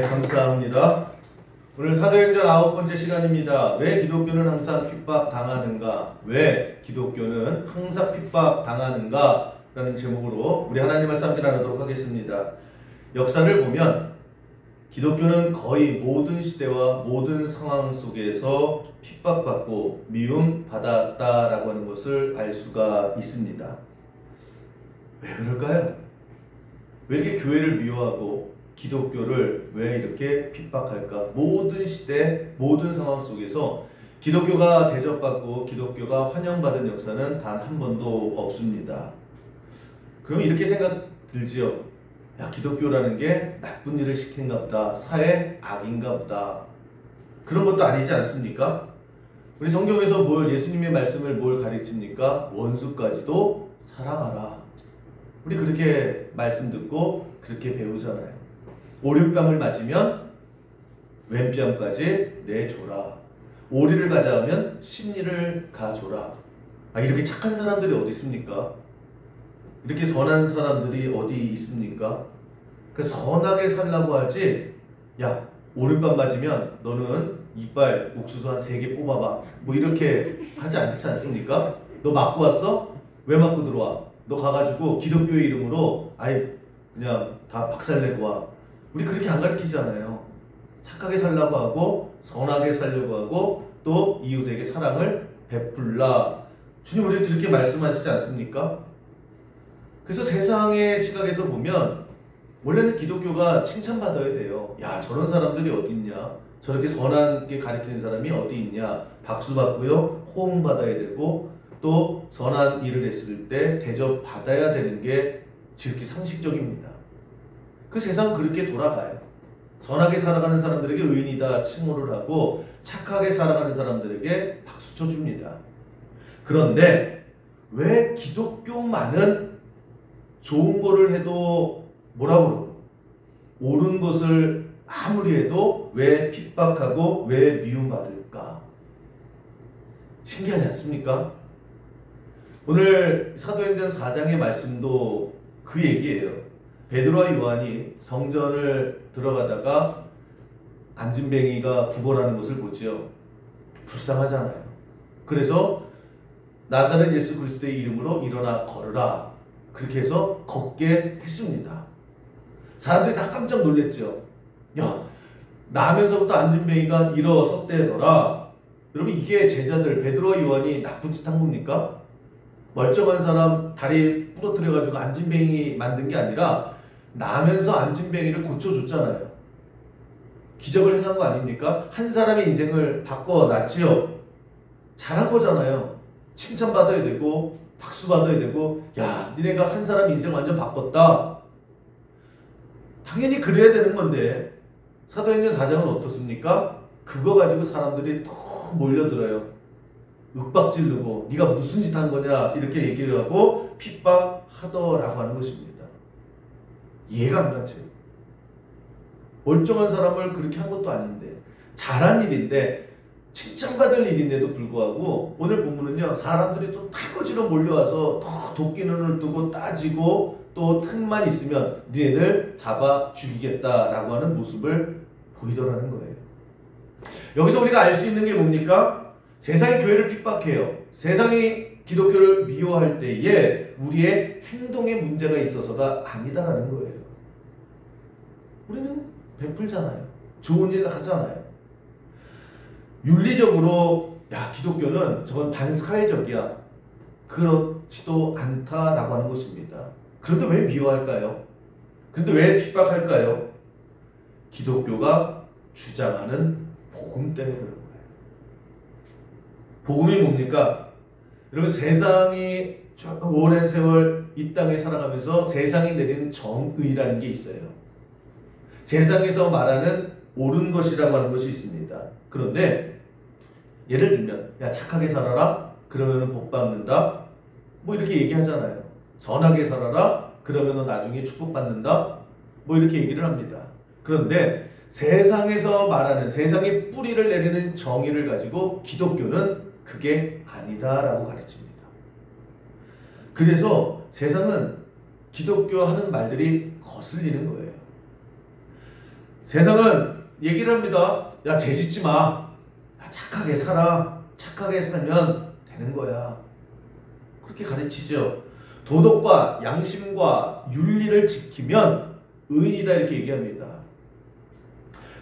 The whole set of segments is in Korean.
감사합니다. 오늘 사도행전 9번째 시간입니다. 왜 기독교는 항상 핍박당하는가? 왜 기독교는 항상 핍박당하는가? 라는 제목으로 우리 하나님 말씀 함께 나누도록 하겠습니다. 역사를 보면 기독교는 거의 모든 시대와 모든 상황 속에서 핍박받고 미움받았다라고 하는 것을 알 수가 있습니다. 왜 그럴까요? 왜 이렇게 교회를 미워하고 기독교를 왜 이렇게 핍박할까? 모든 시대, 모든 상황 속에서 기독교가 대접받고 기독교가 환영받은 역사는 단 한 번도 없습니다. 그럼 이렇게 생각 들지요? 야, 기독교라는 게 나쁜 일을 시킨가 보다. 사회 악인가 보다. 그런 것도 아니지 않습니까? 우리 성경에서 예수님의 말씀을 뭘 가르칩니까? 원수까지도 사랑하라. 우리 그렇게 말씀 듣고 그렇게 배우잖아요. 오륙뺨을 맞으면 왼뺨까지 내줘라. 오리를 가져가면 십리를 가줘라. 이렇게 착한 사람들이 어디 있습니까? 이렇게 선한 사람들이 어디 있습니까? 그 선하게 살라고 하지. 야, 오른밤 맞으면 너는 이빨 옥수수 한 3개 뽑아봐. 이렇게 하지 않지 않습니까? 너 맞고 왔어? 왜 맞고 들어와? 너 가가지고 기독교의 이름으로 그냥 다 박살내고 와. 우리 그렇게 안 가르치잖아요. 착하게 살라고 하고 선하게 살려고 하고 또 이웃에게 사랑을 베풀라. 주님 우리 그렇게 말씀하시지 않습니까? 그래서 세상의 시각에서 보면 원래는 기독교가 칭찬받아야 돼요. 야, 저런 사람들이 어디 있냐? 저렇게 선하게 가르치는 사람이 어디 있냐? 박수 받고요, 호응 받아야 되고 또 선한 일을 했을 때 대접받아야 되는 게 지극히 상식적입니다. 그 세상은 그렇게 돌아가요. 선하게 살아가는 사람들에게 의인이다 칭호를 하고 착하게 살아가는 사람들에게 박수 쳐줍니다. 그런데 왜 기독교만은 좋은 거를 해도 뭐라고 그러고 옳은 것을 아무리 해도 왜 핍박하고 왜 미움받을까? 신기하지 않습니까? 오늘 사도행전 4장의 말씀도 그 얘기예요. 베드로와 요한이 성전을 들어가다가 안진뱅이가 구걸하는 것을 보지요. 불쌍하잖아요. 그래서 나사렛 예수 그리스도의 이름으로 일어나 걸으라. 그렇게 해서 걷게 했습니다. 사람들이 다 깜짝 놀랐죠. 야, 나면서부터 안진뱅이가 일어섰대더라. 여러분 이게 제자들 베드로와 요한이 나쁜 짓 한 겁니까? 멀쩡한 사람 다리 부러뜨려가지고 안진뱅이 만든 게 아니라 나면서 안진뱅이를 고쳐줬잖아요. 기적을 행한 거 아닙니까? 한 사람의 인생을 바꿔놨지요. 잘한 거잖아요. 칭찬받아야 되고 박수 받아야 되고 야, 니네가 한 사람 인생 완전 바꿨다. 당연히 그래야 되는 건데 사도행전 4장은 어떻습니까? 그거 가지고 사람들이 더 몰려들어요. 윽박지르고 네가 무슨 짓 한 거냐 이렇게 얘기를 하고 핍박하더라고 하는 것입니다. 이해가 안 가죠. 멀쩡한 사람을 그렇게 한 것도 아닌데 잘한 일인데 칭찬받을 일인데도 불구하고 오늘 본문은요, 사람들이 또 타고지로 몰려와서 더 도끼 눈을 뜨고 따지고 또 틈만 있으면 니네들 잡아 죽이겠다라고 하는 모습을 보이더라는 거예요. 여기서 우리가 알 수 있는 게 뭡니까? 세상이 교회를 핍박해요. 세상이 기독교를 미워할 때에 우리의 행동에 문제가 있어서가 아니다라는 거예요. 우리는 베풀잖아요. 좋은 일 하잖아요. 윤리적으로 야, 기독교는 저건 반사회적이야. 그렇지도 않다라고 하는 것입니다. 그런데 왜 미워할까요? 그런데 왜 핍박할까요? 기독교가 주장하는 복음 때문에 그런 거예요. 복음이 뭡니까? 여러분 세상이 오랜 세월 이 땅에 살아가면서 세상이 내리는 정의라는 게 있어요. 세상에서 말하는 옳은 것이라고 하는 것이 있습니다. 그런데 예를 들면 야, 착하게 살아라 그러면 복 받는다 이렇게 얘기하잖아요. 선하게 살아라 그러면 나중에 축복받는다 이렇게 얘기를 합니다. 그런데 세상에서 말하는 세상의 뿌리를 내리는 정의를 가지고 기독교는 그게 아니다라고 가르칩니다. 그래서 세상은 기독교 하는 말들이 거슬리는 거예요. 세상은 얘기를 합니다. 야, 죄 짓지 마. 야, 착하게 살아. 착하게 살면 되는 거야. 그렇게 가르치죠. 도덕과 양심과 윤리를 지키면 의인이다 이렇게 얘기합니다.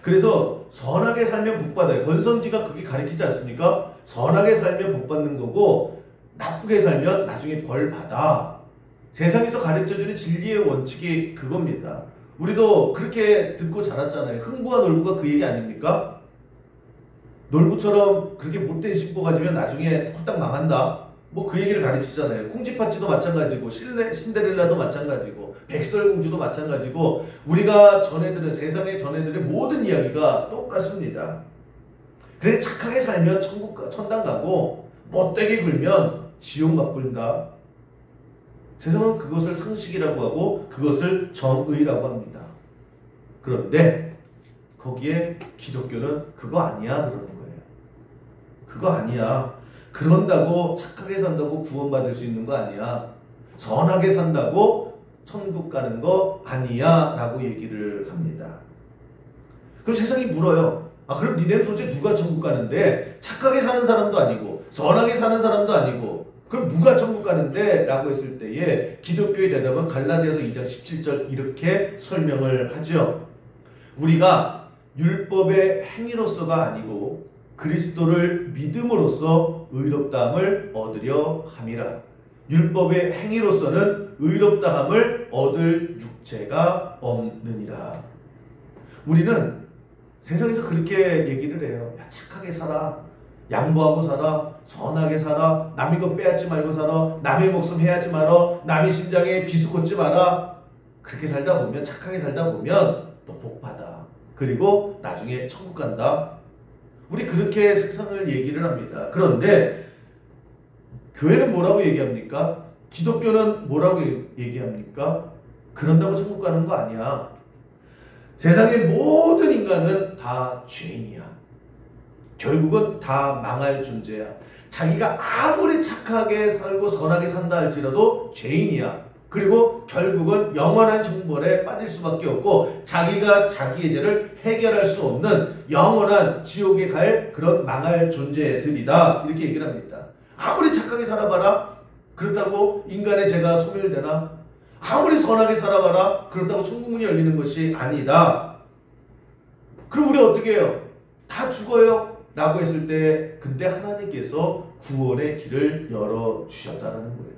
그래서 선하게 살면 복받아요. 권선지가 그게 가르치지 않습니까? 선하게 살면 복받는 거고 나쁘게 살면 나중에 벌 받아. 세상에서 가르쳐주는 진리의 원칙이 그겁니다. 우리도 그렇게 듣고 자랐잖아요. 흥부와 놀부가 그 얘기 아닙니까? 놀부처럼 그렇게 못된 신부 가지면 나중에 홀딱 망한다. 뭐 그 얘기를 가르치잖아요. 콩쥐팥쥐도 마찬가지고 신데렐라도 마찬가지고 백설공주도 마찬가지고 우리가 전해들은 세상에 전해들은 모든 이야기가 똑같습니다. 그래서 착하게 살면 천당 가고 못되게 굴면 지옥 맛본다. 세상은 그것을 상식이라고 하고 그것을 정의라고 합니다. 그런데 거기에 기독교는 그거 아니야 그러는 거예요. 그거 아니야. 그런다고 착하게 산다고 구원받을 수 있는 거 아니야. 선하게 산다고 천국 가는 거 아니야 라고 얘기를 합니다. 그럼 세상이 물어요. 아, 그럼 니네는 도대체 누가 천국 가는데? 착하게 사는 사람도 아니고 선하게 사는 사람도 아니고 그럼 누가 천국 가는데? 라고 했을 때에 기독교의 대답은 갈라디아서 2장 17절 이렇게 설명을 하죠. 우리가 율법의 행위로서가 아니고 그리스도를 믿음으로써 의롭다함을 얻으려 함이라. 율법의 행위로서는 의롭다함을 얻을 육체가 없느니라. 우리는 세상에서 그렇게 얘기를 해요. 야, 착하게 살아. 양보하고 살아. 선하게 살아. 남의 것 빼앗지 말고 살아. 남의 목숨 해하지 마라. 남의 심장에 비수 꽂지 마라. 그렇게 살다 보면 착하게 살다 보면 너 복 받아. 그리고 나중에 천국 간다. 우리 그렇게 세상을 얘기를 합니다. 그런데 교회는 뭐라고 얘기합니까? 기독교는 뭐라고 얘기합니까? 그런다고 천국 가는 거 아니야. 세상의 모든 인간은 다 죄인이야. 결국은 다 망할 존재야. 자기가 아무리 착하게 살고 선하게 산다 할지라도 죄인이야. 그리고 결국은 영원한 형벌에 빠질 수밖에 없고 자기가 자기의 죄를 해결할 수 없는 영원한 지옥에 갈 그런 망할 존재들이다. 이렇게 얘기를 합니다. 아무리 착하게 살아봐라. 그렇다고 인간의 죄가 소멸되나? 아무리 선하게 살아봐라. 그렇다고 천국문이 열리는 것이 아니다. 그럼 우리 어떻게 해요? 다 죽어요? 라고 했을 때 근데 하나님께서 구원의 길을 열어주셨다는 거예요.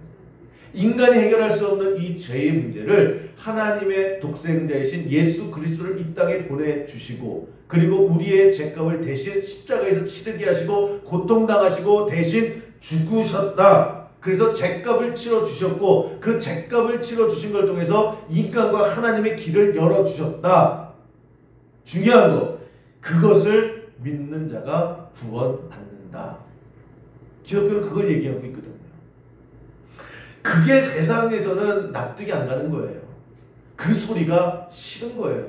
인간이 해결할 수 없는 이 죄의 문제를 하나님의 독생자이신 예수 그리스도를 이 땅에 보내주시고 그리고 우리의 죄값을 대신 십자가에서 치르게 하시고 고통당하시고 대신 죽으셨다. 그래서 죄값을 치러주셨고 그 죄값을 치러주신 걸 통해서 인간과 하나님의 길을 열어주셨다. 중요한 거 그것을 믿는 자가 구원받는다. 기독교는 그걸 얘기하고 있거든요. 그게 세상에서는 납득이 안 가는 거예요. 그 소리가 싫은 거예요.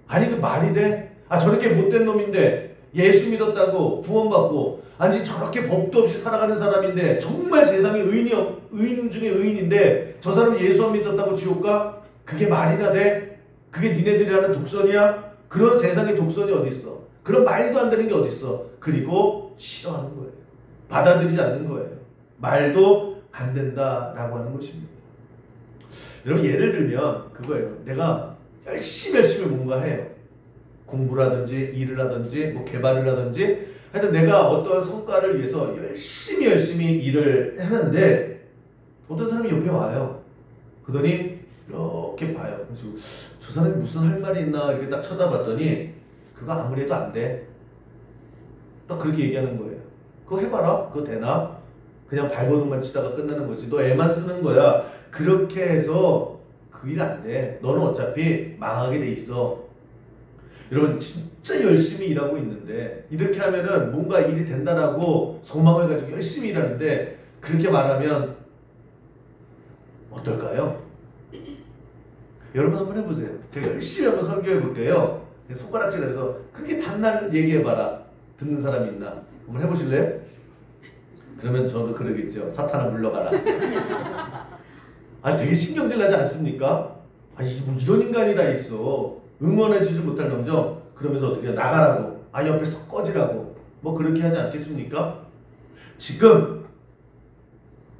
아니 그 말이 돼? 아 저렇게 못된 놈인데 예수 믿었다고 구원받고 아니 저렇게 법도 없이 살아가는 사람인데 정말 세상에 의인 중에 의인인데 저 사람 예수 안 믿었다고 지옥 가? 그게 말이나 돼? 그게 니네들이 하는 독선이야? 그런 세상에 독선이 어딨어? 그런 말도 안 되는 게 어딨어? 그리고 싫어하는 거예요. 받아들이지 않는 거예요. 말도 안 된다라고 하는 것입니다. 여러분 예를 들면 그거예요. 내가 열심히 뭔가 해요. 공부라든지 일을 하든지 뭐 개발을 하든지 하여튼 내가 어떤 성과를 위해서 열심히 일을 하는데 어떤 사람이 옆에 와요. 그러더니 이렇게 봐요. 그래서 저 사람이 무슨 할 말이 있나 이렇게 딱 쳐다봤더니 그거 아무리 해도 안 돼. 딱 그렇게 얘기하는 거예요. 그거 해봐라. 그거 되나? 그냥 발버둥만 치다가 끝나는 거지. 너 애만 쓰는 거야. 그렇게 해서 그 일 안 돼. 너는 어차피 망하게 돼 있어. 여러분 진짜 열심히 일하고 있는데 이렇게 하면은 뭔가 일이 된다라고 소망을 가지고 열심히 일하는데 그렇게 말하면 어떨까요? 여러분 한번 해보세요. 제가 열심히 한번 설교해 볼게요. 손가락질해서 그렇게 반날 얘기해봐라. 듣는 사람이 있나? 한번 해보실래요? 그러면 저도 그러겠죠. 사탄아 물러가라. 아 되게 신경질 나지 않습니까? 아 뭐 이런 인간이 다 있어. 응원해주지 못할 놈죠. 그러면서 어떻게 해요? 나가라고, 옆에서 꺼지라고, 뭐 그렇게 하지 않겠습니까? 지금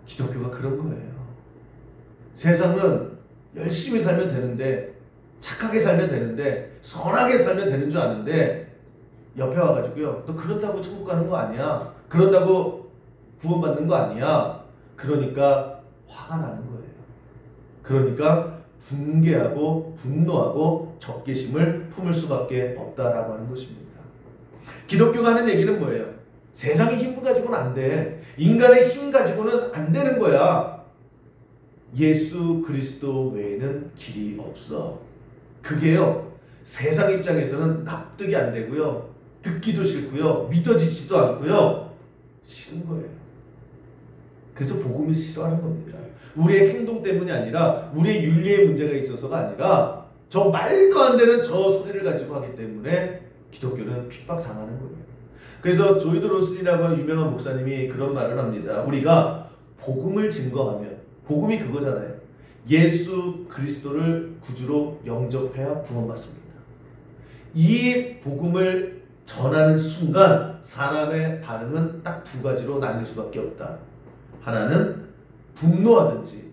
기독교가 그런 거예요. 세상은 열심히 살면 되는데, 착하게 살면 되는데, 선하게 살면 되는 줄 아는데, 옆에 와가지고요, 너 그런다고 천국 가는 거 아니야, 그런다고 구원받는 거 아니야. 그러니까 화가 나는 거예요. 그러니까 분개하고 분노하고 적개심을 품을 수밖에 없다라고 하는 것입니다. 기독교가 하는 얘기는 뭐예요? 세상의 힘 가지고는 안 돼. 인간의 힘 가지고는 안 되는 거야. 예수 그리스도 외에는 길이 없어. 그게요, 세상 입장에서는 납득이 안 되고요, 듣기도 싫고요, 믿어지지도 않고요, 싫은 거예요. 그래서 복음을 싫어하는 겁니다. 우리의 행동 때문이 아니라 우리의 윤리의 문제가 있어서가 아니라 저 말도 안 되는 저 소리를 가지고 하기 때문에 기독교는 핍박당하는 거예요. 그래서 조이드 로슨이라고 하는 유명한 목사님이 그런 말을 합니다. 우리가 복음을 증거하면, 복음이 그거잖아요. 예수 그리스도를 구주로 영접해야 구원받습니다. 이 복음을 전하는 순간 사람의 반응은 딱 두 가지로 나뉠 수밖에 없다. 하나는 분노하든지,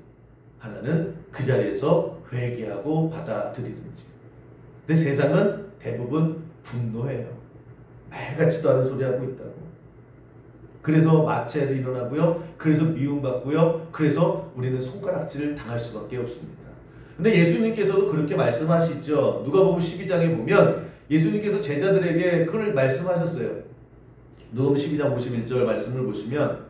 하나는 그 자리에서 회개하고 받아들이든지. 근데 세상은 대부분 분노해요. 말 같지도 않은 소리 하고 있다고. 그래서 마찰이 일어나고요, 그래서 미움받고요, 그래서 우리는 손가락질을 당할 수밖에 없습니다. 근데 예수님께서도 그렇게 말씀하시죠. 누가복음 12장에 보면 예수님께서 제자들에게 그걸 말씀하셨어요. 누가복음 12장 51절 말씀을 보시면,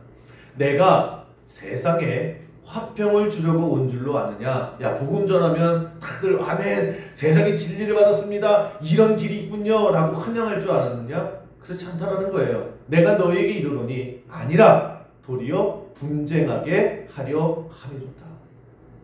내가 세상에 화평을 주려고 온 줄로 아느냐. 야, 복음 전하면 다들 아멘, 세상에 진리를 받았습니다, 이런 길이 있군요 라고 환영할 줄 알았느냐? 그렇지 않다라는 거예요. 내가 너에게 이르노니 아니라 도리어 분쟁하게 하려 함이로다.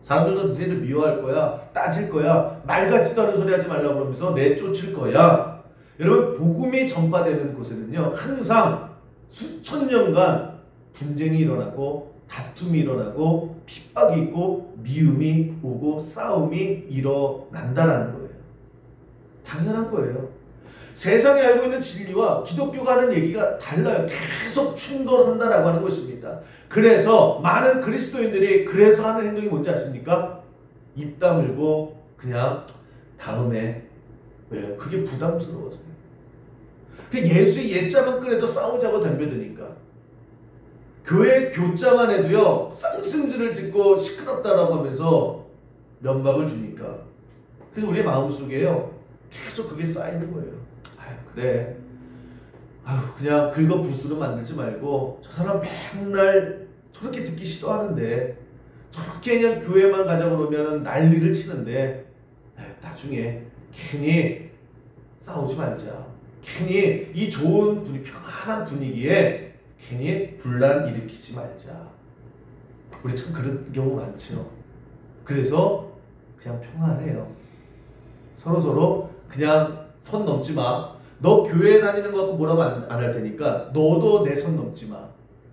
사람들도 너희들 미워할 거야, 따질 거야, 말 같지도 않은 소리 하지 말라고 그러면서 내쫓을 거야. 여러분, 복음이 전파되는 곳에는요, 항상 수천 년간 분쟁이 일어나고 다툼이 일어나고 핍박이 있고 미움이 오고 싸움이 일어난다는 거예요. 당연한 거예요. 세상이 알고 있는 진리와 기독교가 하는 얘기가 달라요. 계속 충돌한다라고 하는 것입니다. 그래서 많은 그리스도인들이 그래서 하는 행동이 뭔지 아십니까? 입 다물고 그냥 다음에, 왜요? 그게 부담스러워서요. 예수의 옛자만 꺼내도 싸우자고 덤벼드니까. 교회 교자만 해도요, 쌍승질을 듣고 시끄럽다라고 하면서 면박을 주니까. 그래서 우리의 마음속에요, 계속 그게 쌓이는 거예요. 그래, 그냥 긁어 부스로 만들지 말고, 저 사람 맨날 저렇게 듣기 싫어하는데, 저렇게 그냥 교회만 가자고 그러면 난리를 치는데, 나중에 괜히 싸우지 말자. 괜히 이 좋은 평안한 분위기에 괜히 분란 일으키지 말자. 우리 참 그런 경우 많죠. 그래서 그냥 평안해요. 서로 그냥 선 넘지 마. 너 교회 다니는 거 갖고 뭐라고 안 할 테니까 너도 내 선 넘지 마.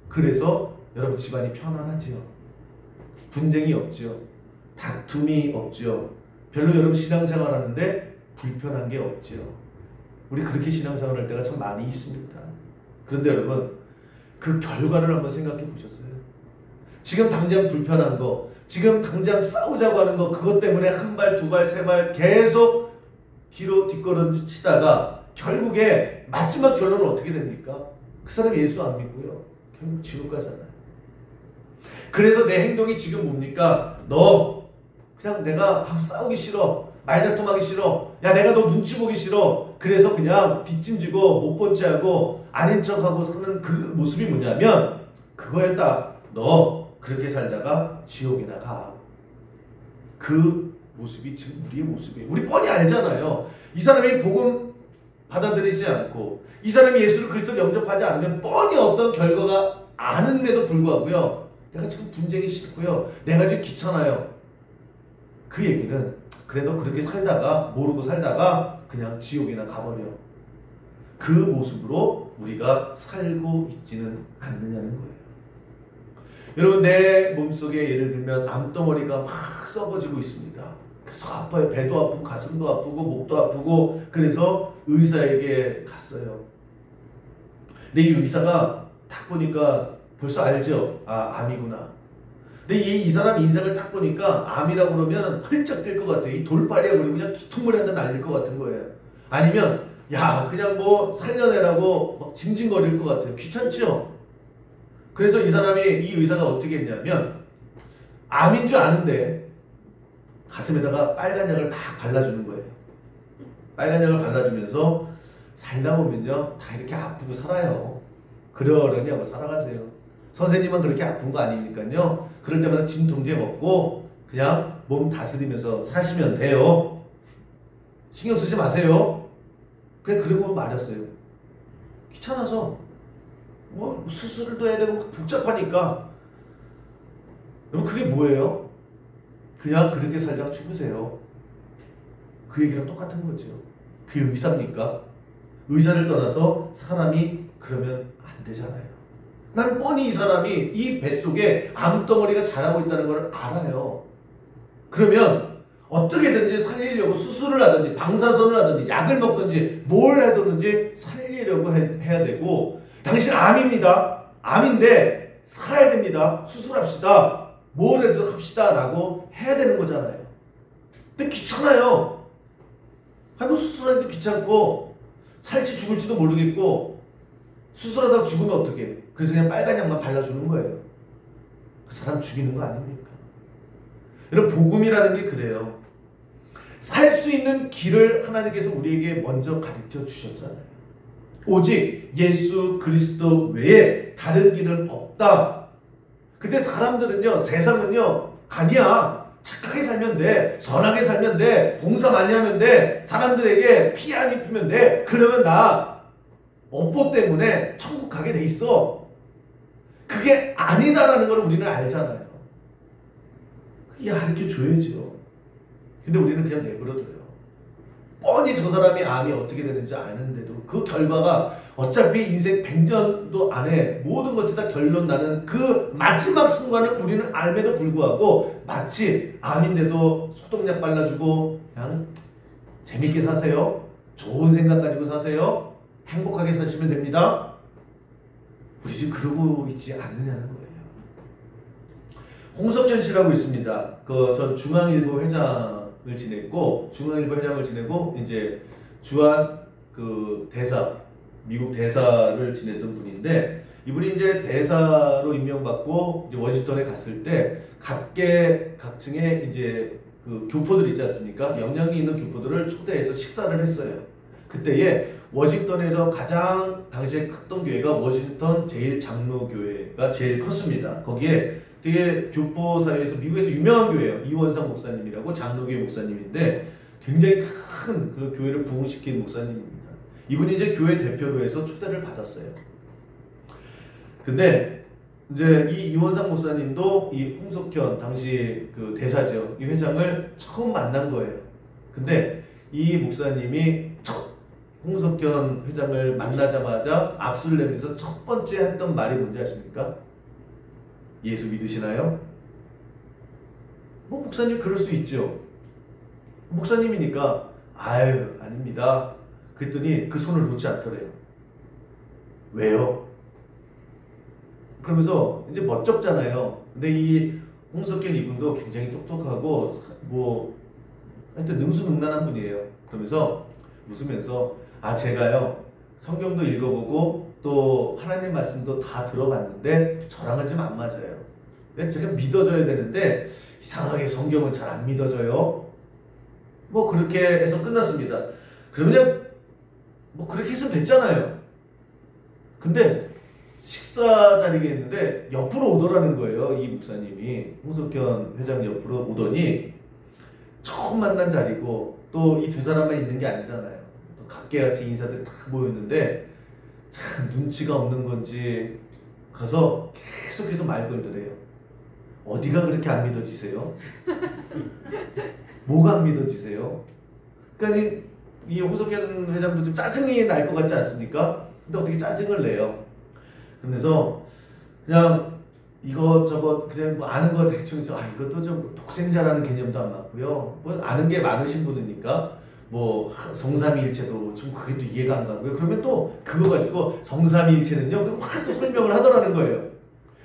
그래서 여러분 집안이 편안하지요. 분쟁이 없지요. 다툼이 없지요. 별로 여러분 신앙생활 하는데 불편한 게 없지요. 우리 그렇게 신앙생활 할 때가 참 많이 있습니다. 그런데 여러분, 그 결과를 한번 생각해 보셨어요? 지금 당장 불편한 거, 지금 당장 싸우자고 하는 거, 그것 때문에 한 발, 두 발, 세 발 계속 뒤로 뒷걸음치다가 결국에 마지막 결론은 어떻게 됩니까? 그 사람이 예수 안 믿고요, 결국 지옥 가잖아요. 그래서 내 행동이 지금 뭡니까? 너 그냥 내가 싸우기 싫어, 말다툼하기 싫어, 야 내가 너 눈치 보기 싫어, 그래서 그냥 뒷짐지고 못 본 체하고 아닌 척하고 사는 그 모습이 뭐냐면, 그거였다. 너 그렇게 살다가 지옥에나 가. 그 모습이 지금 우리의 모습이에요. 우리 뻔히 알잖아요. 이 사람이 복음 받아들이지 않고 이 사람이 예수를 그리스도 영접하지 않으면 뻔히 어떤 결과가 아는데도 불구하고요, 내가 지금 분쟁이 싫고요, 내가 지금 귀찮아요. 그 얘기는 그래, 너 그렇게 살다가 모르고 살다가 그냥 지옥이나 가버려. 그 모습으로 우리가 살고 있지는 않느냐는 거예요. 여러분, 내 몸속에 예를 들면 암덩어리가 막 썩어지고 있습니다. 계속 아파요. 배도 아프고 가슴도 아프고 목도 아프고 그래서 의사에게 갔어요. 근데 이 의사가 딱 보니까 벌써 알죠? 아, 암이구나. 근데 이 사람 인상을 딱 보니까 암이라고 그러면 펄쩍 뛸 것 같아요. 이 돌팔이야 그리고 그냥 뒤통물에 한잔 날릴 것 같은 거예요. 아니면 야 그냥 뭐 살려내라고 막 징징거릴 것 같아요. 귀찮죠? 그래서 이 사람이 이 의사가 어떻게 했냐면 암인 줄 아는데 가슴에다가 빨간 약을 막 발라주는 거예요. 빨간 약을 발라주면서 살다 보면요 다 이렇게 아프고 살아요. 그러려니 하고 살아가세요. 선생님은 그렇게 아픈 거 아니니까요. 그럴 때마다 진통제 먹고 그냥 몸 다스리면서 사시면 돼요. 신경 쓰지 마세요. 그냥 그러고 말았어요. 귀찮아서 뭐 수술도 해야 되고 복잡하니까. 여러분 그게 뭐예요? 그냥 그렇게 살다가 죽으세요. 그 얘기랑 똑같은 거죠. 그게 의사입니까? 의사를 떠나서 사람이 그러면 안 되잖아요. 나는 뻔히 이 사람이 이 뱃속에 암덩어리가 자라고 있다는 걸 알아요. 그러면 어떻게든지 살리려고 수술을 하든지 방사선을 하든지 약을 먹든지 뭘 하든지 살리려고 해야 되고 당신 암입니다. 암인데 살아야 됩니다. 수술합시다. 뭘 해도 합시다 라고 해야 되는 거잖아요. 근데 귀찮아요. 아이고 수술하기도 귀찮고 살지 죽을지도 모르겠고 수술하다가 죽으면 어떡해. 그래서 그냥 빨간 약만 발라주는 거예요. 그 사람 죽이는 거 아닙니까? 여러분 복음이라는 게 그래요. 살 수 있는 길을 하나님께서 우리에게 먼저 가르쳐 주셨잖아요. 오직 예수 그리스도 외에 다른 길은 없다. 근데 사람들은요 세상은요 아니야 착하게 살면 돼 선하게 살면 돼 봉사 많이 하면 돼 사람들에게 피해 안 입히면 돼 그러면 나 업보 때문에 천국 가게 돼 있어. 그게 아니다라는 걸 우리는 알잖아요. 그게 가르쳐 줘야죠. 근데 우리는 그냥 내버려둬요. 뻔히 저 사람이 암이 어떻게 되는지 아는데도 그 결과가 어차피 인생 100년도 안에 모든 것이 다 결론 나는 그 마지막 순간을 우리는 알매도 불구하고 마치 암인데도 소독약 발라주고 그냥 재밌게 사세요. 좋은 생각 가지고 사세요. 행복하게 사시면 됩니다. 우리 지금 그러고 있지 않느냐는 거예요. 홍석현 씨라고 있습니다. 전 중앙일보 회장을 지냈고 이제 주한 대사 미국 대사를 지냈던 분인데 이분이 이제 대사로 임명받고 이제 워싱턴에 갔을 때 각계각층의 이제 그 교포들 있지 않습니까? 영향이 있는 교포들을 초대해서 식사를 했어요. 그때에 워싱턴에서 가장 당시에 컸던 교회가 워싱턴 제일장로교회가 제일 컸습니다. 거기에 되게 교포 사회에서 미국에서 유명한 교회예요. 이원상 목사님이라고 장로교회 목사님인데 굉장히 큰 그 교회를 부흥시킨 목사님입니다. 이분이 이제 교회 대표로 해서 초대를 받았어요. 근데 이제 이 이원상 목사님도 이 홍석현 당시 그 대사죠. 이 회장을 처음 만난 거예요. 근데 이 목사님이 홍석현 회장을 만나자마자 악수를 내면서 첫 번째 했던 말이 뭔지 아십니까? 예수 믿으시나요? 목사님 그럴 수 있죠. 목사님이니까 아유 아닙니다. 그랬더니 그 손을 놓지 않더래요. 왜요? 그러면서 이제 멋쩍잖아요. 근데 이 홍석현 이분도 굉장히 똑똑하고 하여튼 능수능란한 분이에요. 그러면서 웃으면서 제가요 성경도 읽어보고 또 하나님 말씀도 다 들어봤는데 저랑은 좀 안 맞아요. 제가 믿어줘야 되는데 이상하게 성경은 잘 안 믿어져요. 그렇게 해서 끝났습니다. 그러면 그렇게 했으면 됐잖아요. 근데 식사 자리에 있는데 옆으로 오더라는 거예요. 이 목사님이 홍석현 회장 옆으로 오더니 처음 만난 자리고 또 이 두 사람만 있는 게 아니잖아요. 또 각계같이 인사들이 다 모였는데 참 눈치가 없는 건지 가서 계속해서 말 걸더래요. 어디가 그렇게 안 믿어지세요? 뭐가 안 믿어지세요? 그러니까 이 홍석현 회장도 좀 짜증이 날 것 같지 않습니까? 근데 어떻게 짜증을 내요? 그러면서 그냥 이것저것 그냥 뭐 아는 거 대충 해서 이것도 좀 독생자라는 개념도 안 맞고요. 뭐 아는 게 많으신 분이니까 뭐 성삼위일체도 좀 그게 또 이해가 안 가고요. 그러면 또 그거 가지고 성삼위일체는요 막 또 설명을 하더라는 거예요.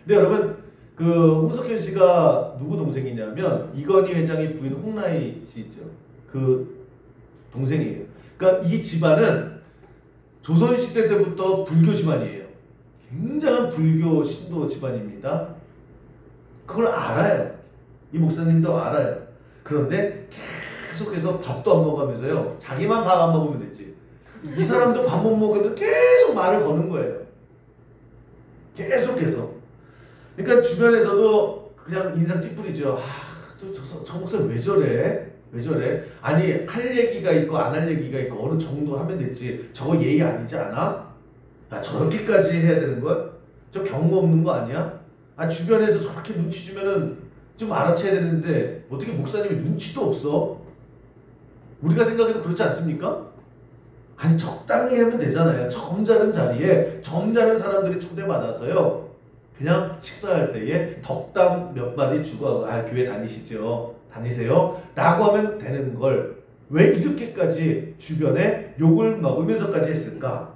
근데 여러분 그 홍석현 씨가 누구 동생이냐면 이건희 회장의 부인 홍라희 씨 있죠. 그 동생이에요. 그러니까 이 집안은 조선시대 때부터 불교 집안이에요. 굉장한 불교 신도 집안입니다. 그걸 알아요. 이 목사님도 알아요. 그런데 계속해서 밥도 안 먹으면서요. 자기만 밥 안 먹으면 됐지. 이 사람도 밥 못 먹어도 계속 말을 거는 거예요. 계속해서. 그러니까 주변에서도 그냥 인상 찌푸리죠. 저 목사 왜 저래? 왜 저래? 아니 할 얘기가 있고 안 할 얘기가 있고 어느 정도 하면 됐지. 저거 예의 아니지 않아? 야 저렇게까지 해야 되는 걸? 저 경험 없는 거 아니야? 주변에서 저렇게 눈치 주면은 좀 알아채야 되는데 어떻게 목사님이 눈치도 없어? 우리가 생각해도 그렇지 않습니까? 아니 적당히 하면 되잖아요. 점잖은 자리에 점잖은 사람들이 초대받아서요. 그냥 식사할 때에 덕담 몇 마디 주고 교회 다니시죠? 다니세요? 라고 하면 되는 걸 왜 이렇게까지 주변에 욕을 먹으면서까지 했을까?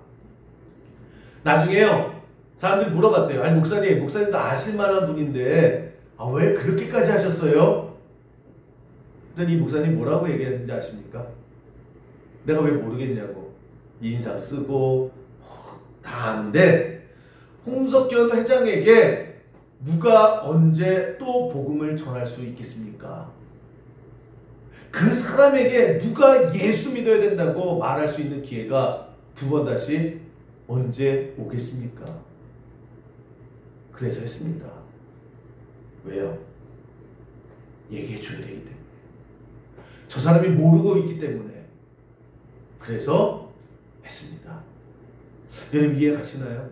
나중에요. 사람들이 물어봤대요. 아니 목사님도 아실만한 분인데 왜 그렇게까지 하셨어요? 그랬더니 이 목사님 뭐라고 얘기했는지 아십니까? 내가 왜 모르겠냐고. 인상 쓰고 다 아는데 홍석현 회장에게 누가 언제 또 복음을 전할 수 있겠습니까? 그 사람에게 누가 예수 믿어야 된다고 말할 수 있는 기회가 두 번 다시 언제 오겠습니까? 그래서 했습니다. 왜요? 얘기해 줘야 되기 때문에. 저 사람이 모르고 있기 때문에. 그래서 했습니다. 여러분 이해 가시나요?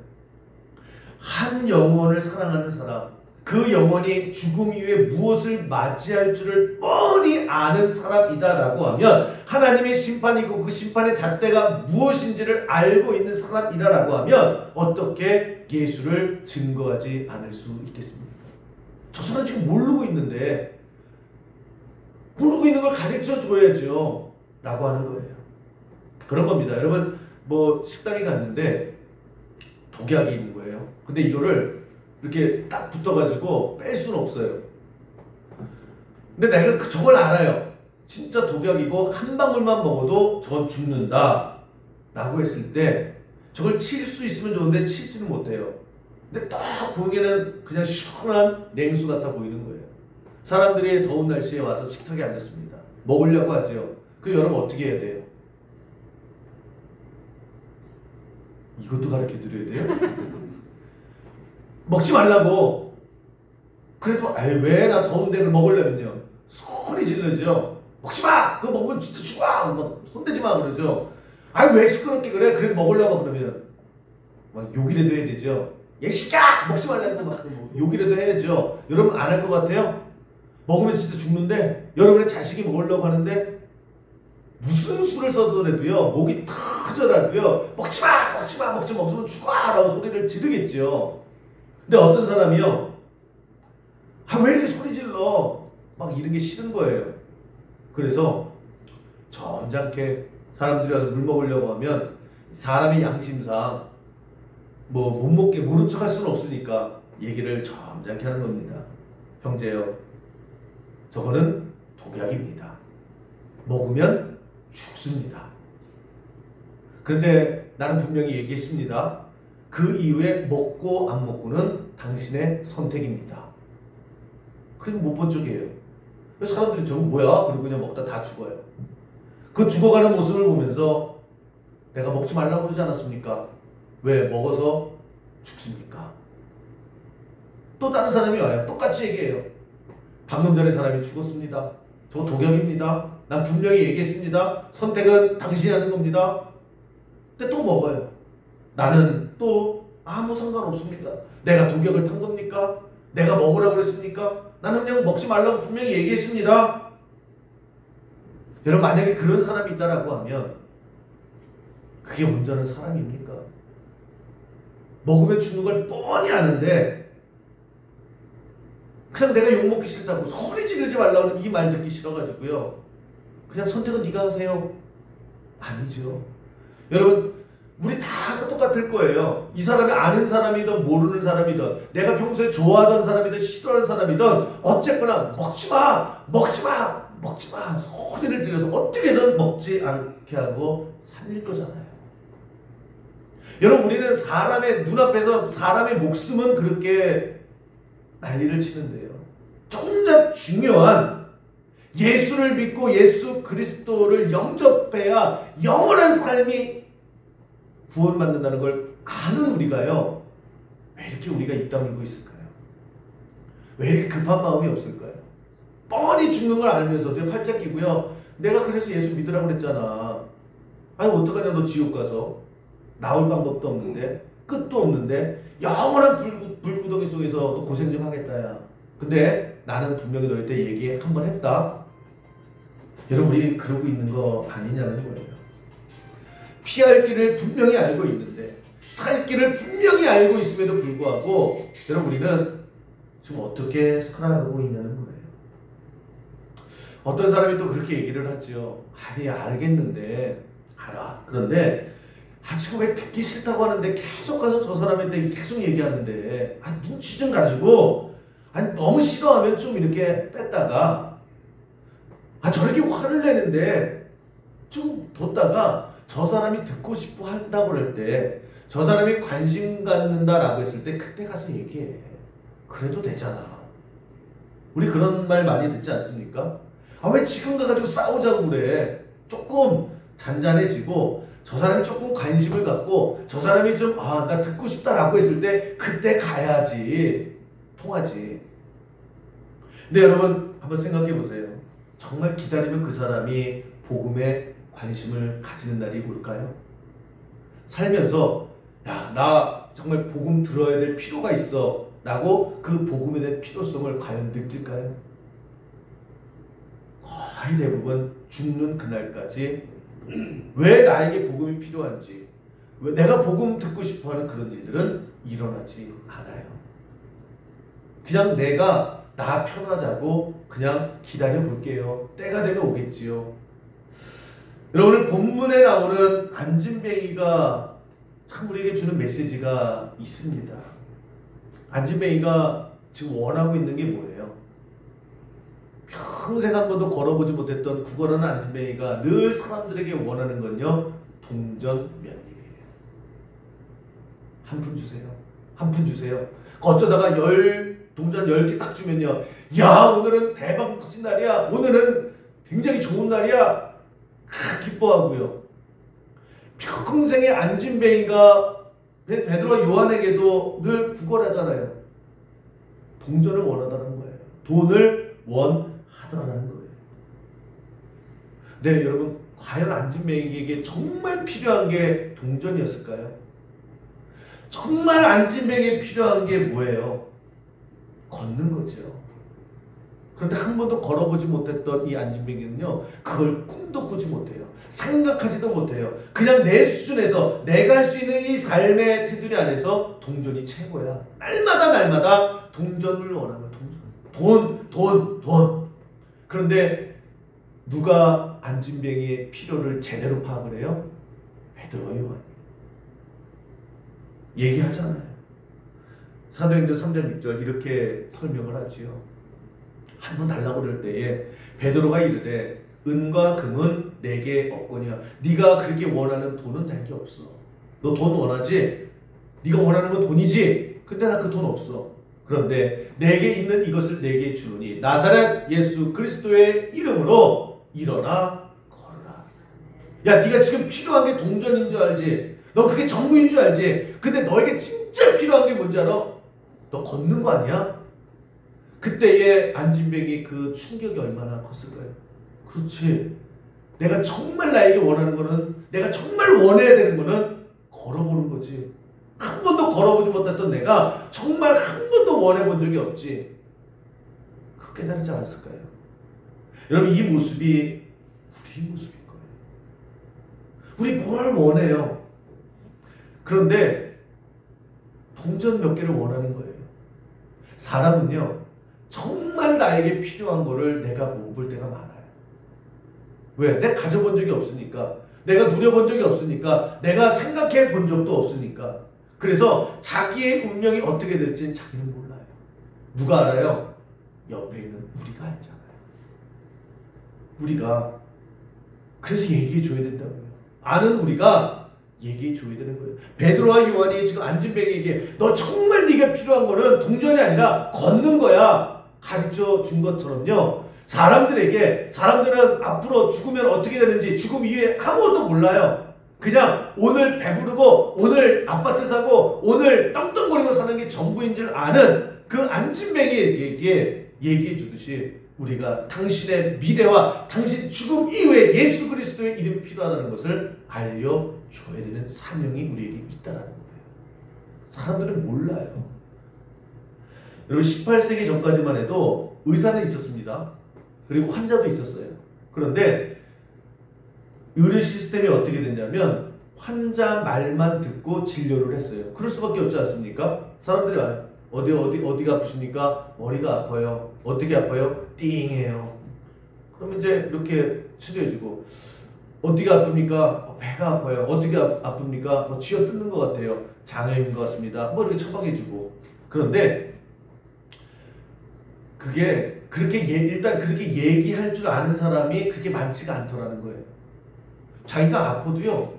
한 영혼을 사랑하는 사람, 그 영혼이 죽음 이후에 무엇을 맞이할 줄을 뻔히 아는 사람이다라고 하면 하나님의 심판이고 그 심판의 잣대가 무엇인지를 알고 있는 사람이다라고 하면 어떻게 예수를 증거하지 않을 수 있겠습니까? 저 사람 지금 모르고 있는데 모르고 있는 걸 가르쳐 줘야죠 라고 하는 거예요. 그런 겁니다. 여러분 뭐 식당에 갔는데 독약이 있는 거예요. 근데 이거를 이렇게 딱 붙어가지고 뺄 수는 없어요. 근데 내가 저걸 알아요. 진짜 독약이고 한 방울만 먹어도 전 죽는다 라고 했을 때 저걸 칠 수 있으면 좋은데 치지는 못해요. 근데 딱 보기에는 그냥 시원한 냉수 같아 보이는 거예요. 사람들이 더운 날씨에 와서 식탁에 앉았습니다. 먹으려고 하죠. 그럼 여러분 어떻게 해야 돼요? 이것도 가르쳐 드려야 돼요? 먹지 말라고. 그래도 왜 나 더운데 그걸 먹으려면요 소리 질러죠. 먹지 마! 그거 먹으면 진짜 죽어! 막 손대지 마 그러죠. 왜 시끄럽게 그래? 그래도 먹으려고 그러면 막 욕이라도 해야 되죠. 얘 시끼야! 먹지 말라고 막 욕이라도 해야죠. 여러분 안 할 것 같아요? 먹으면 진짜 죽는데 여러분의 자식이 먹으려고 하는데 무슨 수를 써서라도요 목이 터져라도요 먹지 마! 먹지 마! 먹지 마! 먹으면 죽어! 라고 소리를 지르겠죠. 근데 어떤 사람이요 왜 이렇게 소리 질러? 막 이런 게 싫은 거예요. 그래서 점잖게 사람들이 와서 물 먹으려고 하면 사람의 양심상 뭐 못 먹게 모른 척 할 수는 없으니까 얘기를 점잖게 하는 겁니다. 형제요, 저거는 독약입니다. 먹으면 죽습니다. 그런데 나는 분명히 얘기했습니다. 그 이후에 먹고 안 먹고는 당신의 선택입니다. 그게 못 본 쪽이에요. 그래서 사람들이 저거 뭐야? 그리고 그냥 먹다 다 죽어요. 그 죽어가는 모습을 보면서 내가 먹지 말라고 그러지 않았습니까? 왜? 먹어서 죽습니까? 또 다른 사람이 와요. 똑같이 얘기해요. 방금 전에 사람이 죽었습니다. 저 독약입니다. 난 분명히 얘기했습니다. 선택은 당신이 하는 겁니다. 근데 또 먹어요. 나는 또 아무 상관없습니다. 내가 독약을 탄 겁니까? 내가 먹으라고 그랬습니까? 나는 그냥 먹지 말라고 분명히 얘기했습니다. 여러분 만약에 그런 사람이 있다라고 하면 그게 온전한 사람입니까? 먹으면 죽는 걸 뻔히 아는데 그냥 내가 욕먹기 싫다고 소리 지르지 말라고 이 말 듣기 싫어가지고요. 그냥 선택은 네가 하세요. 아니죠. 여러분 우리 다 똑같을 거예요. 이 사람이 아는 사람이든 모르는 사람이든 내가 평소에 좋아하던 사람이든 싫어하는 사람이든 어쨌거나 먹지마 먹지마 먹지마 소리를 지르서 어떻게든 먹지 않게 하고 살릴 거잖아요. 여러분 우리는 사람의 눈앞에서 사람의 목숨은 그렇게 난리를 치는데요. 정작 중요한 예수를 믿고 예수 그리스도를 영접해야 영원한 삶이 구원받는다는 걸 아는 우리가요. 왜 이렇게 우리가 입 다물고 있을까요? 왜 이렇게 급한 마음이 없을까요? 뻔히 죽는 걸 알면서도 팔짝 끼고요. 내가 그래서 예수 믿으라고 그랬잖아. 아니 어떡하냐 너 지옥 가서. 나올 방법도 없는데 끝도 없는데 영원한 불구덩이 속에서 너 고생 좀 하겠다 야. 근데 나는 분명히 너희한테 얘기 한번 했다. 여러분 우리 그러고 있는 거 아니냐는 거예요. 피할 길을 분명히 알고 있는데 살 길을 분명히 알고 있음에도 불구하고 여러분 우리는 지금 어떻게 살아가고 있냐는 거예요. 어떤 사람이 또 그렇게 얘기를 하죠. 아니 알겠는데 알아. 그런데 지금 왜 듣기 싫다고 하는데 계속 가서 저 사람한테 계속 얘기하는데 눈치 좀 가지고 너무 싫어하면 좀 이렇게 뺐다가 저렇게 화를 내는데 좀 뒀다가 저 사람이 듣고 싶어 한다고 그럴 때 저 사람이 관심 갖는다라고 했을 때 그때 가서 얘기해. 그래도 되잖아. 우리 그런 말 많이 듣지 않습니까? 왜 지금 가가지고 싸우자고 그래. 조금 잔잔해지고 저 사람이 조금 관심을 갖고 저 사람이 좀 나 듣고 싶다라고 했을 때 그때 가야지 통하지. 근데 여러분 한번 생각해 보세요. 정말 기다리면 그 사람이 복음에 관심을 가지는 날이 올까요? 살면서 야, 나 정말 복음 들어야 될 필요가 있어 라고 그 복음에 대한 필요성을 과연 느낄까요? 거의 대부분 죽는 그날까지 왜 나에게 복음이 필요한지, 왜 내가 복음 듣고 싶어하는 그런 일들은 일어나지 않아요. 그냥 내가 나 편하자고 그냥 기다려 볼게요. 때가 되면 오겠지요. 여러분 오늘 본문에 나오는 안진뱅이가 참 우리에게 주는 메시지가 있습니다. 안진뱅이가 지금 원하고 있는 게 뭐예요? 평생 한 번도 걸어보지 못했던 구걸하는 안진뱅이가 늘 사람들에게 원하는 건요, 동전면입이에요. 한 푼 주세요. 한 푼 주세요. 어쩌다가 동전 10개 딱 주면요, 야 오늘은 대박 터진 날이야. 오늘은 굉장히 좋은 날이야. 기뻐하고요. 평생의 안진뱅이가 베드로와 요한에게도 늘 구걸하잖아요. 동전을 원하다는 거예요. 돈을 원하다는 거예요. 네, 여러분 과연 안진뱅이에게 정말 필요한 게 동전이었을까요? 정말 안진뱅이에게 필요한 게 뭐예요? 걷는 거죠. 그런데 한 번도 걸어보지 못했던 이 안진뱅이는요, 그걸 꿈도 꾸지 못해요. 생각하지도 못해요. 그냥 내 수준에서 내가 할 수 있는 이 삶의 테두리 안에서 동전이 최고야. 날마다 동전을 원하는 돈. 그런데 누가 안진뱅이의 필요를 제대로 파악을 해요? 베드로와 요한이. 얘기하잖아요. 사도행전 3장 6절 이렇게 설명을 하지요. 한 번 달라고 그럴 때에 베드로가 이르되 은과 금은 내게 없거니와. 네가 그렇게 원하는 돈은 될 게 없어. 너 돈 원하지? 네가 원하는 건 돈이지? 근데 나 그 돈 없어. 그런데 내게 있는 이것을 내게 주노니 나사렛 예수 그리스도의 이름으로 일어나 걸어라. 야, 네가 지금 필요한 게 동전인 줄 알지? 너 그게 전부인 줄 알지? 근데 너에게 진짜 필요한 게 뭔지 알아? 너 걷는 거 아니야? 그때의 안진뱅이 그 충격이 얼마나 컸을까요? 그렇지. 내가 정말 나에게 원하는 거는, 내가 정말 원해야 되는 거는 걸어보는 거지. 한 번도 걸어보지 못했던 내가 정말 한 번도 원해본 적이 없지. 그 깨달지 않았을까요? 여러분 이 모습이 우리 모습인 거예요. 우리 뭘 원해요? 그런데 동전 몇 개를 원하는 거예요. 사람은요, 정말 나에게 필요한 거를 내가 못 볼 때가 많아요. 왜? 내가 가져본 적이 없으니까. 내가 누려본 적이 없으니까. 내가 생각해 본 적도 없으니까. 그래서 자기의 운명이 어떻게 될지는 자기는 몰라요. 누가 알아요? 옆에 있는 우리가 알잖아요. 우리가. 그래서 얘기해 줘야 된다고요. 아는 우리가 얘기해 줘야 되는 거예요. 베드로와 요한이 지금 안진뱅이에게 너 정말 네가 필요한 거는 동전이 아니라 걷는 거야 가르쳐 준 것처럼요. 사람들은 앞으로 죽으면 어떻게 되는지, 죽음 이후에 아무것도 몰라요. 그냥 오늘 배부르고 오늘 아파트 사고 오늘 떵떵거리고 사는 게 전부인 줄 아는 그 안진뱅이에게 얘기해 주듯이 우리가 당신의 미래와 당신 죽음 이후에 예수 그리스도의 이름이 필요하다는 것을 알려줘야 되는 사명이 우리에게 있다는 거예요. 사람들은 몰라요. 여러분 18세기 전까지만 해도 의사는 있었습니다. 그리고 환자도 있었어요. 그런데 의료 시스템이 어떻게 됐냐면 환자 말만 듣고 진료를 했어요. 그럴 수밖에 없지 않습니까? 사람들이 와요. 어디가 아프십니까? 머리가 아파요. 어떻게 아파요? 띵해요. 그럼 이제 이렇게 치료해주고, 어디가 아픕니까? 배가 아파요. 어떻게 아픕니까? 쥐어 뜯는 것 같아요. 장애인 것 같습니다. 이렇게 처방해주고. 그런데 그게 일단 그렇게 얘기할 줄 아는 사람이 그렇게 많지가 않더라는 거예요. 자기가 아파도요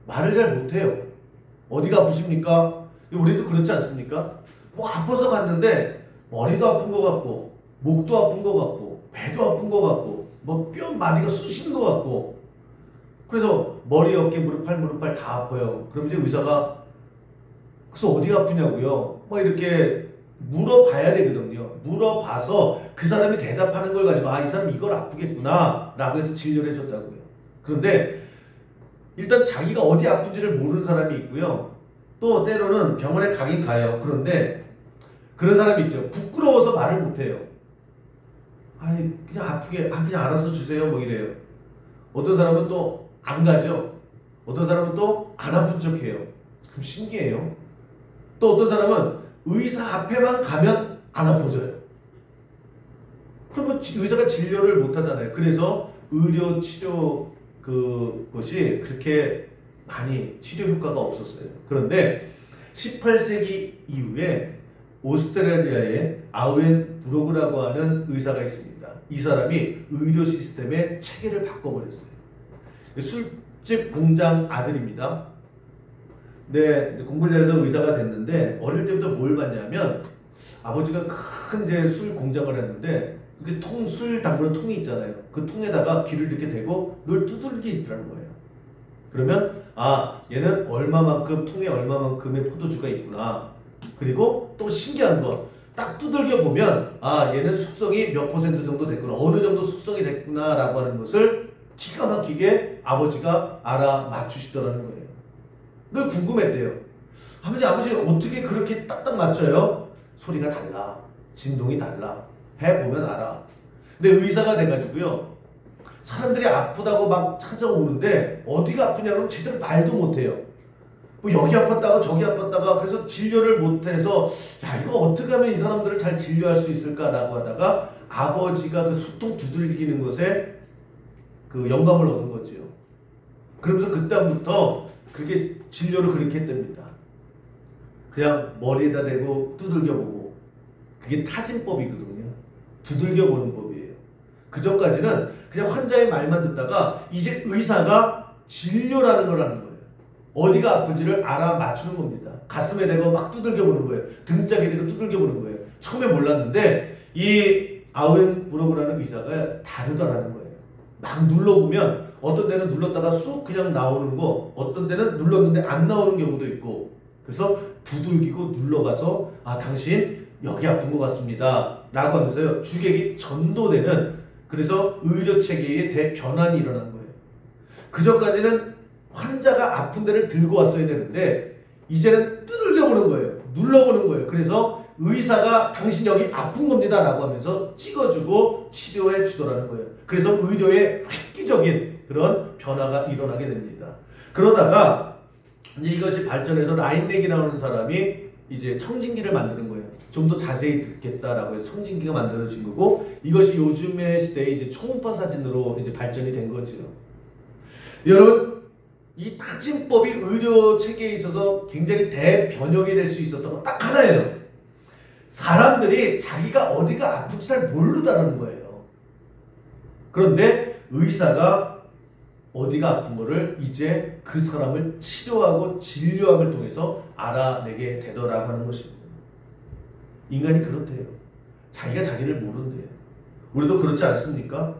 말을 잘 못해요. 어디가 아프십니까? 우리도 그렇지 않습니까? 뭐 아파서 갔는데 머리도 아픈 것 같고 목도 아픈 것 같고 배도 아픈 것 같고 뭐 뼈 마디가 쑤시는 것 같고, 그래서 머리, 어깨, 무릎팔 다 아파요. 그럼 이제 의사가 그래서 어디가 아프냐고요? 뭐 이렇게 물어봐야 되거든요. 물어봐서 그 사람이 대답하는 걸 가지고 이 사람 이걸 아프겠구나 라고 해서 진료를 해줬다고요. 그런데 일단 자기가 어디 아픈지를 모르는 사람이 있고요. 또 때로는 병원에 가긴 가요. 그런데 그런 사람이 있죠. 부끄러워서 말을 못해요. 그냥 아프게 그냥 알아서 주세요 뭐 이래요. 어떤 사람은 또 안 가죠. 어떤 사람은 또 안 아픈 척해요. 참 신기해요. 또 어떤 사람은 의사 앞에만 가면 안 아파져요. 그러면 의사가 진료를 못 하잖아요. 그래서 의료 치료 그것이 그렇게 많이 치료 효과가 없었어요. 그런데 18세기 이후에 오스트레일리아에 아우엔 브로그라고 하는 의사가 있습니다. 이 사람이 의료 시스템의 체계를 바꿔버렸어요. 술집 공장 아들입니다. 네, 공부를 잘해서 의사가 됐는데 어릴 때부터 뭘 봤냐면 아버지가 큰 이제 술 공장을 했는데 이렇게 술 담그는 통이 있잖아요. 그 통에다가 귀를 이렇게 대고 늘 두들기 있더라는 거예요. 그러면 얘는 얼마만큼 통에 얼마만큼의 포도주가 있구나. 그리고 또 신기한 거 딱 두들겨 보면 얘는 숙성이 몇 % 정도 됐구나. 어느 정도 숙성이 됐구나라고 하는 것을 기가 막히게 아버지가 알아맞추시더라는 거예요. 늘 궁금했대요. 아버지 어떻게 그렇게 딱딱 맞춰요? 소리가 달라. 진동이 달라. 해보면 알아. 근데 의사가 돼가지고요. 사람들이 아프다고 막 찾아오는데 어디가 아프냐고 제대로 말도 못해요. 뭐 여기 아팠다가 저기 아팠다가 그래서 진료를 못해서 이거 어떻게 하면 이 사람들을 잘 진료할 수 있을까라고 하다가 아버지가 그 수통 두들기는 것에 그 영감을 얻은 거죠. 그러면서 그때부터 그렇게 진료를 그렇게 했답니다. 그냥 머리에다 대고 두들겨보고, 그게 타진법이거든요. 두들겨보는 법이에요. 그 전까지는 그냥 환자의 말만 듣다가 이제 의사가 진료라는 걸 하는 거예요. 어디가 아픈지를 알아맞추는 겁니다. 가슴에 대고 막 두들겨보는 거예요. 등짝에 대고 두들겨보는 거예요. 처음에 몰랐는데 이 아우엔 브로그라는 의사가 다르더라는 거예요. 막 눌러보면 어떤 데는 눌렀다가 쑥 그냥 나오는 거, 어떤 데는 눌렀는데 안 나오는 경우도 있고, 그래서 두들기고 눌러가서 당신 여기 아픈 것 같습니다 라고 하면서요 주객이 전도되는, 그래서 의료체계의 대변환이 일어난 거예요. 그전까지는 환자가 아픈 데를 들고 왔어야 되는데 이제는 두들겨보는 거예요. 눌러보는 거예요. 그래서 의사가 당신 여기 아픈 겁니다 라고 하면서 찍어주고 치료해 주더라는 거예요. 그래서 의료에 획기적인 그런 변화가 일어나게 됩니다. 그러다가 이제 이것이 발전해서 라인렉이라는 사람이 이제 청진기를 만드는 거예요. 좀 더 자세히 듣겠다라고 해서 청진기가 만들어진 거고, 이것이 요즘의 시대에 이제 초음파 사진으로 이제 발전이 된 거죠. 여러분, 이 타진법이 의료 체계에 있어서 굉장히 대변형이 될 수 있었던 건 딱 하나예요. 사람들이 자기가 어디가 아픈지 잘 모르다라는 거예요. 그런데 의사가 어디가 아픈 거를 이제 그 사람을 치료하고 진료함을 통해서 알아내게 되더라고 하는 것입니다. 인간이 그렇대요. 자기가 자기를 모른대요. 우리도 그렇지 않습니까?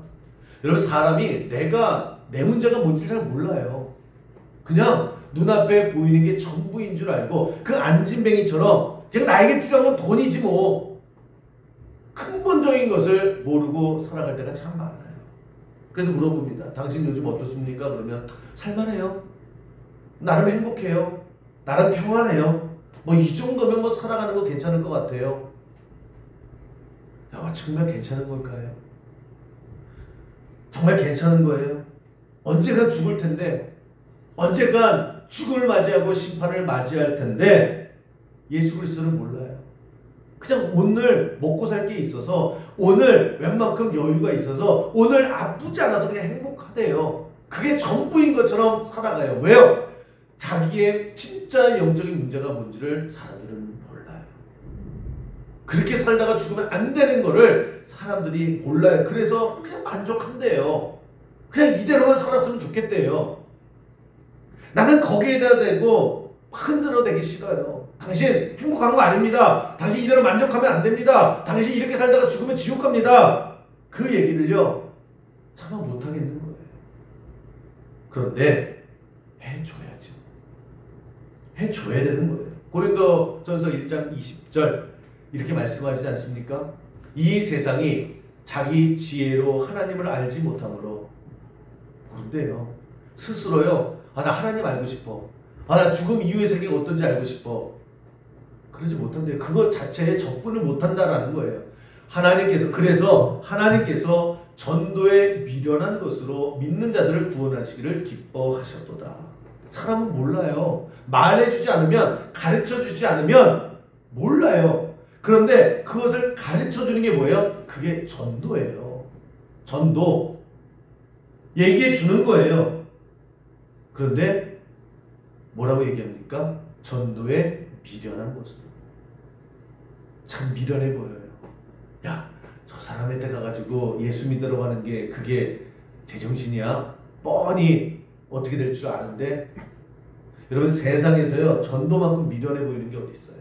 여러분, 사람이 내 문제가 뭔지 잘 몰라요. 그냥 눈앞에 보이는 게 전부인 줄 알고, 그 안진뱅이처럼 그냥 나에게 필요한 건 돈이지 뭐, 근본적인 것을 모르고 살아갈 때가 참 많아요. 그래서 물어봅니다. 당신 요즘 어떻습니까? 그러면 살만해요. 나름 행복해요. 나름 평안해요. 뭐 이 정도면 뭐 살아가는 거 괜찮을 것 같아요. 야, 정말 괜찮은 걸까요? 정말 괜찮은 거예요? 언젠간 죽을 텐데, 언젠간 죽음을 맞이하고 심판을 맞이할 텐데, 예수 그리스도를 몰라요. 그냥 오늘 먹고 살 게 있어서, 오늘 웬만큼 여유가 있어서, 오늘 아프지 않아서 그냥 행복하대요. 그게 전부인 것처럼 살아가요. 왜요? 자기의 진짜 영적인 문제가 뭔지를 사람들은 몰라요. 그렇게 살다가 죽으면 안 되는 거를 사람들이 몰라요. 그래서 그냥 만족한대요. 그냥 이대로만 살았으면 좋겠대요. 나는 거기에다 대고 흔들어대기 싫어요. 당신 행복한 거 아닙니다. 당신 이대로 만족하면 안 됩니다. 당신 이렇게 살다가 죽으면 지옥 갑니다. 그 얘기를요, 차마 못하겠는 거예요. 그런데 해줘야죠. 해줘야 되는 거예요. 고린도전서 1장 20절 이렇게 말씀하시지 않습니까? 이 세상이 자기 지혜로 하나님을 알지 못함으로 모른대요. 스스로요, 나 하나님 알고 싶어. 나 죽음 이후의 세계가 어떤지 알고 싶어. 그러지 못한대요. 그것 자체에 접근을 못한다라는 거예요. 그래서 하나님께서 전도에 미련한 것으로 믿는 자들을 구원하시기를 기뻐하셨도다. 사람은 몰라요. 말해주지 않으면, 가르쳐주지 않으면 몰라요. 그런데 그것을 가르쳐주는 게 뭐예요? 그게 전도예요. 전도. 얘기해 주는 거예요. 그런데 뭐라고 얘기합니까? 전도에 미련한 것으로. 참 미련해 보여요. 야, 저 사람한테 가가지고 예수 믿으러 가는 게 그게 제정신이야? 뻔히 어떻게 될 줄 아는데, 여러분, 세상에서요, 전도만큼 미련해 보이는 게 어디 있어요?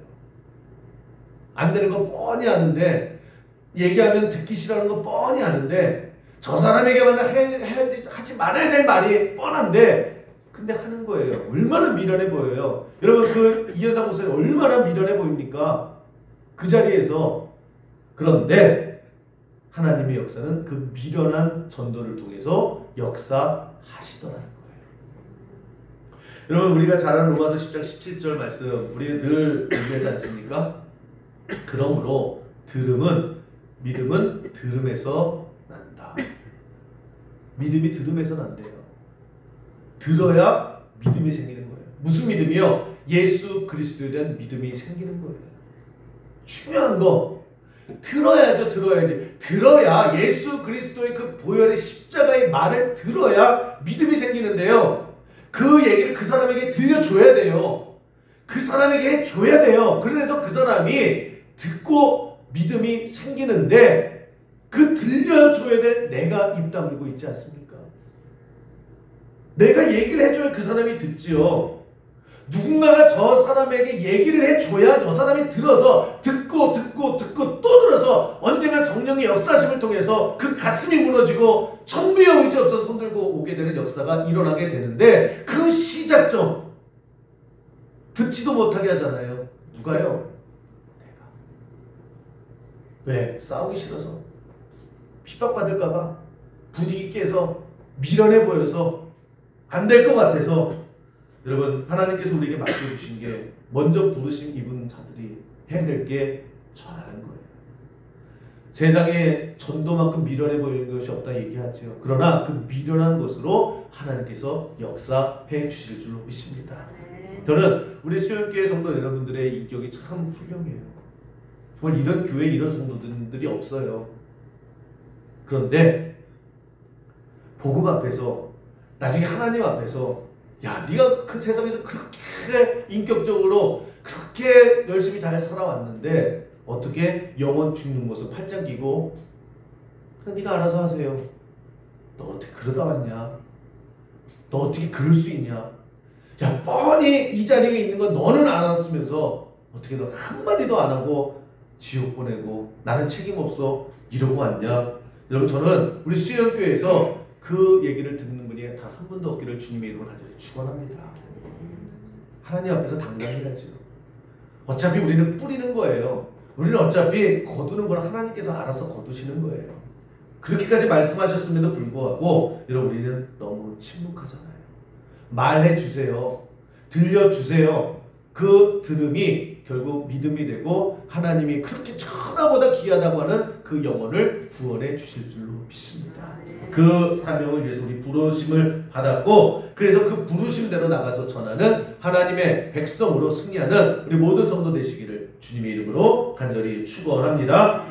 안 되는 거 뻔히 아는데, 얘기하면 듣기 싫어하는 거 뻔히 아는데, 저 사람에게만 하지 말아야 될 말이 뻔한데, 근데 하는 거예요. 얼마나 미련해 보여요. 여러분, 그 이현상 목사님 얼마나 미련해 보입니까? 그 자리에서. 그런데 하나님의 역사는 그 미련한 전도를 통해서 역사하시더라는 거예요. 여러분, 우리가 잘 아는 로마서 10장 17절 말씀, 우리 늘 얘기하지 않습니까? 그러므로 믿음은 들음에서 난다. 믿음이 들음에서 난대요. 들어야 믿음이 생기는 거예요. 무슨 믿음이요? 예수 그리스도에 대한 믿음이 생기는 거예요. 중요한 거, 들어야죠. 들어야 예수 그리스도의 그 보혈의 십자가의 말을 들어야 믿음이 생기는데요. 그 얘기를 그 사람에게 들려줘야 돼요. 그 사람에게 해줘야 돼요. 그래서 그 사람이 듣고 믿음이 생기는데, 그 들려줘야 될 내가 입 다물고 있지 않습니까? 내가 얘기를 해줘야 그 사람이 듣지요. 누군가가 저 사람에게 얘기를 해줘야 저 사람이 들어서 듣고 또 들어서 언젠가 성령의 역사심을 통해서 그 가슴이 무너지고 천부의 의지 없어서 손들고 오게 되는 역사가 일어나게 되는데, 그 시작점 듣지도 못하게 하잖아요. 누가요? 내가. 왜? 싸우기 싫어서, 핍박받을까봐, 분위기 깨서, 미련해 보여서, 안 될 것 같아서. 여러분, 하나님께서 우리에게 맡겨주신 게, 먼저 부르신 이분 자들이 해야 될 게 전하는 거예요. 세상에 전도만큼 미련해 보이는 것이 없다 얘기하죠. 그러나 그 미련한 것으로 하나님께서 역사해 주실 줄로 믿습니다. 저는 우리 수영교회 성도 여러분들의 인격이 참 훌륭해요. 정말 이런 교회 이런 성도들이 없어요. 그런데 복음 앞에서 나중에 하나님 앞에서 야 네가 그 세상에서 그렇게 인격적으로 그렇게 열심히 잘 살아왔는데 어떻게 영원 죽는 것을 팔짱 끼고 그냥 네가 알아서 하세요. 너 어떻게 그러다 왔냐? 너 어떻게 그럴 수 있냐? 야 뻔히 이 자리에 있는 건 너는 알았으면서 어떻게 너 한마디도 안 하고 지옥 보내고 나는 책임 없어 이러고 왔냐? 여러분 저는 우리 수영교회에서 그 얘기를 듣는 분이 단 한 분도 없기를 주님의 이름을 가지고 축원합니다. 하나님 앞에서 당당해야죠. 어차피 우리는 뿌리는 거예요. 우리는 어차피 거두는 걸 하나님께서 알아서 거두시는 거예요. 그렇게까지 말씀하셨음에도 불구하고 여러분 우리는 너무 침묵하잖아요. 말해주세요. 들려주세요. 그 들음이 결국 믿음이 되고 하나님이 그렇게 천하보다 귀하다고 하는 그 영혼을 구원해 주실 줄로 믿습니다. 그 사명을 위해서 우리 부르심을 받았고 그래서 그 부르심대로 나가서 전하는 하나님의 백성으로 승리하는 우리 모든 성도 되시기를 주님의 이름으로 간절히 축원합니다.